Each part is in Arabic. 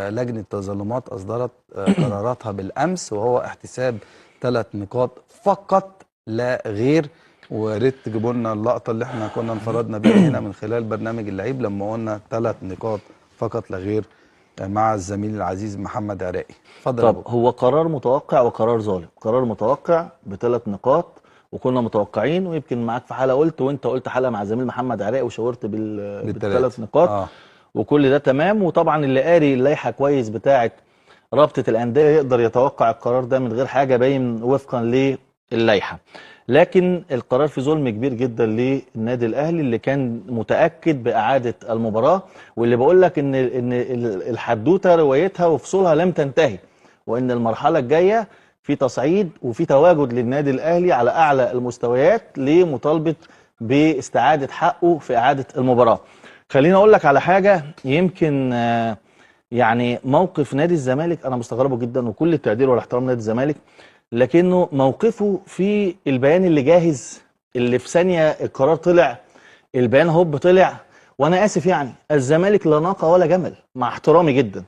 لجنة تظلمات أصدرت قراراتها بالأمس، وهو احتساب 3 نقاط فقط لا غير. وريت تجيبوا لنا اللقطة اللي احنا كنا انفردنا بيها هنا من خلال برنامج اللعيب لما قلنا 3 نقاط فقط لا غير مع الزميل العزيز محمد عراقي. اتفضل. طب هو قرار متوقع وقرار ظالم. قرار متوقع ب3 نقاط وكنا متوقعين، ويمكن معاك في حلقة قلت، وانت قلت حلقة مع الزميل محمد عراقي وشاورت بال3 نقاط. وكل ده تمام. وطبعا اللي قاري اللائحة كويس بتاعة رابطة الأندية يقدر يتوقع القرار ده من غير حاجة، باين وفقا للائحة. لكن القرار فيه ظلم كبير جدا للنادي الاهلي اللي كان متاكد باعاده المباراه، واللي بقول لك ان الحدوته روايتها وفصولها لم تنتهي، وان المرحله الجايه في تصعيد وفي تواجد للنادي الاهلي على اعلى المستويات لمطالبه باستعاده حقه في اعاده المباراه. خليني اقول لك على حاجه، يمكن يعني موقف نادي الزمالك انا مستغربه جدا، وكل التقدير والاحترام نادي الزمالك، لكنه موقفه في البيان اللي جاهز، اللي في ثانيه القرار طلع، البيان هوب طلع، وانا اسف يعني الزمالك لا ناقه ولا جمل، مع احترامي جدا.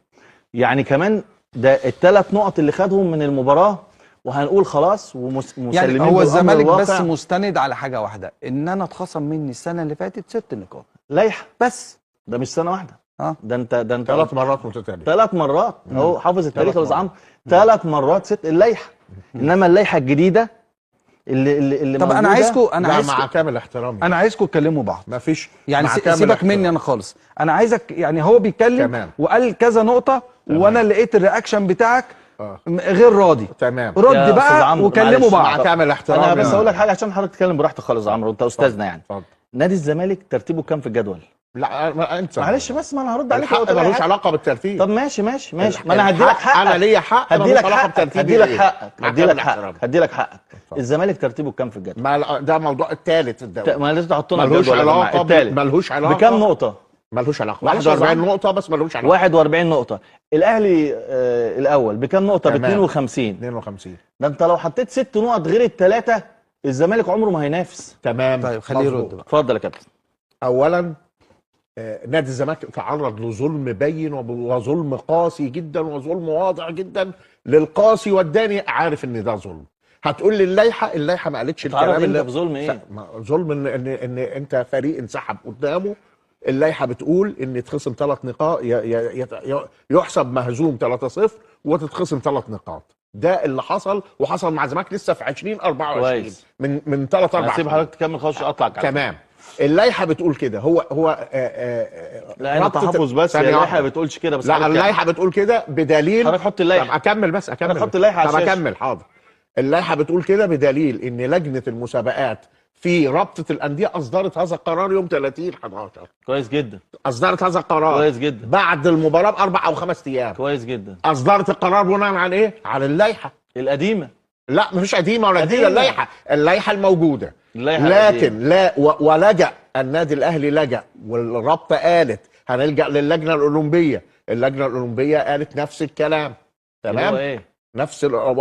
يعني كمان ده ال3 نقط اللي خدهم من المباراه وهنقول خلاص ومسلمين يعني هو الزمالك بس مستند على حاجه واحده، ان انا اتخصم مني السنه اللي فاتت 6 نقاط لائحه بس. ده مش سنه واحده، ده انت 3 مرات متتاليه، 3 مرات اهو حافظ التاريخ يا استاذ عمرو، 3 مرات 6 اللائحه. انما اللائحه الجديده اللي طب انا عايزكم مع كامل احترامي انا عايزكم تكلموا بعض، مفيش يعني سيبك مني انا خالص، انا عايزك يعني هو بيتكلم تمام. وقال كذا نقطه وانا لقيت الرياكشن بتاعك غير راضي، تمام، رد بقى وكلموا بعض. مع كامل احترامي انا بس اقول لك حاجه عشان حضرتك تتكلم براحتك خالص يا عمرو، انت استاذنا يعني. اتفضل. نادي الزمالك ترتيبه كام في الجدول؟ لا انت معلش بس ما انا هرد عليك. الحق ملوش علاقه بالترتيب. طب ماشي ما انا هدي لك حقك، انا ليا حق هدي لك حقك، هدي لك حقك. طب. الزمالك ترتيبه كام في الجدول؟ ده موضوع الثالث الدوري، ما لازم تحطونا ملوش علاقه ملوش علاقه بكام نقطه؟ ملوش علاقه 41 نقطه بس ملوش علاقه 41 نقطه. الاهلي الاول بكام نقطه؟ ب 52. ده انت لو حطيت 6 نقط غير ال3 الزمالك عمره ما هينافس. تمام. طيب خليه يرد بقى. اتفضل يا كابتن. اولا نادي الزمالك تعرض لظلم بين وظلم قاسي جدا وظلم واضح جدا للقاسي، والداني عارف ان ده ظلم. هتقول لي اللائحه ما قالتش الكلام اللي في ظلم ايه؟ ظلم ان انت فريق انسحب قدامه. اللائحه بتقول ان يتخصم 3 نقاط، يحسب مهزوم 3-0 وتتخصم 3 نقاط. ده اللي حصل، وحصل مع الزمالك لسه في 2024 من 3-4 هسيب حضرتك تكمل خالص اطلع كلام. تمام. اللائحه بتقول كده. لا انت تحفظ بس، اللائحه ما بتقولش كده. بس لا اللائحه بتقول كده بدليل. حضرتك حط اللائحه. طب اكمل بس حط اللائحه على الشاشه. طب اكمل حاضر. اللائحه بتقول كده بدليل ان لجنه المسابقات في رابطه الانديه اصدرت هذا القرار يوم 30/11. كويس جدا. اصدرت هذا القرار كويس جدا بعد المباراه ب4 أو 5 ايام. كويس جدا. اصدرت القرار بناء على ايه؟ على اللائحه القديمه. لا مفيش قديمه ولا جديده، اللائحه الموجوده. لكن لا ولجأ النادي الاهلي، لجأ والرابطه قالت هنلجأ للجنه الاولمبيه. اللجنه الاولمبيه قالت نفس الكلام. تمام. اللي هو ايه؟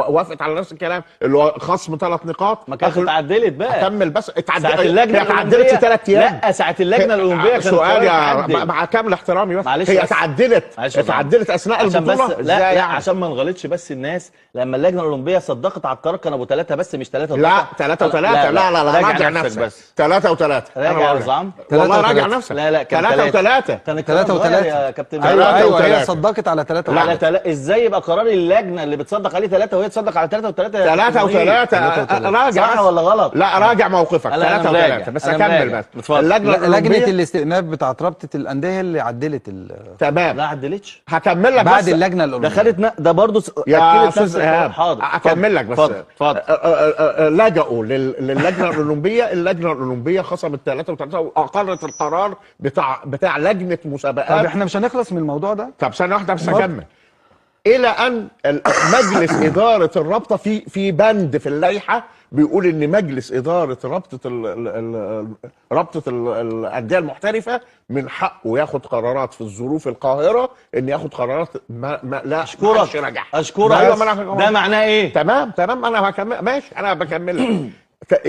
وافقت على نفس الكلام اللي هو خصم 3 نقاط. ما كانت اتعدلت بقى. اكمل بس. ساعه اللجنه اتعدلت في 3 ايام. لا ساعه اللجنه الاولمبيه كانت سؤال مع كامل احترامي بس. هي اتعدلت اثناء البطوله. لا يعني؟ عشان ما نغلطش بس الناس، لما اللجنه الاولمبيه صدقت على القرار كان ابو 3 بس مش 3 لا 3 و3. لا راجع نفسك بس. 3 و3. راجع يا نظام. والله راجع نفسك. لا كان 3 و3. كان 3 و3 يا كابتن. ايوه هي صدقت على 3 على 3. ازاي يبقى قرار اللجنه اللي بتصدق عليه 3 وهي تصدق على 3 و3؟ 3 و3 راجع. صح ولا غلط؟ لا راجع موقفك. 3 و3 بس. اكمل بس. لجنه الاستئناف بتاعت رابطه الانديه اللي عدلت تمام. لا عدلتش. هكمل لك بعد بس. اللجنه الاولمبيه ده خدت ده برضه يا استاذ ايهاب. حاضر اكمل لك بس. اتفضل. لجأوا للجنه الاولمبيه. اللجنه الاولمبيه خصمت 3 و3 واقرت القرار بتاع لجنه مسابقات. طب احنا مش هنخلص من الموضوع ده. طب ثانيه واحده بس اكمل. الى ان مجلس اداره الرابطه في بند في اللائحه بيقول ان مجلس اداره رابطه الانديه المحترفه من حقه ياخد قرارات في الظروف القاهره، ان ياخد قرارات ما لا اشكرك. ده معناه ايه؟ تمام انا هكمل ماشي. انا بكمل لك.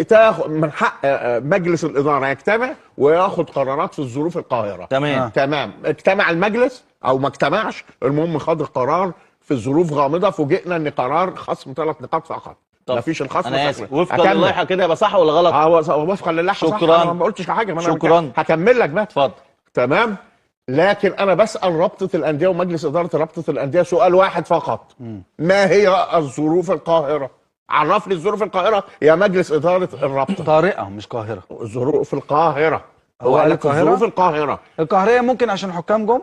تاخد من حق مجلس الاداره يجتمع وياخد قرارات في الظروف القاهره. تمام. تمام. اجتمع المجلس او ما اجتمعش، المهم خد القرار في الظروف غامضه، فوجئنا ان قرار خصم 3 نقاط فقط. ما فيش الخصم. انا اسف، وفقا للائحه كده يبقى صح ولا غلط؟ وفقا للائحه صح. شكرا. انا ما قلتش حاجه. ما شكرا. أنا هكمل لك بقى. اتفضل. تمام. لكن انا بسال رابطه الانديه ومجلس اداره رابطه الانديه سؤال واحد فقط. ما هي الظروف القاهره؟ عرف لي الظروف القاهره يا مجلس اداره الرابطه. طارئه مش قاهره. ظروف القاهره. هو قال قال لك القاهرة؟ الظروف القاهره. القاهريه ممكن عشان حكام جم.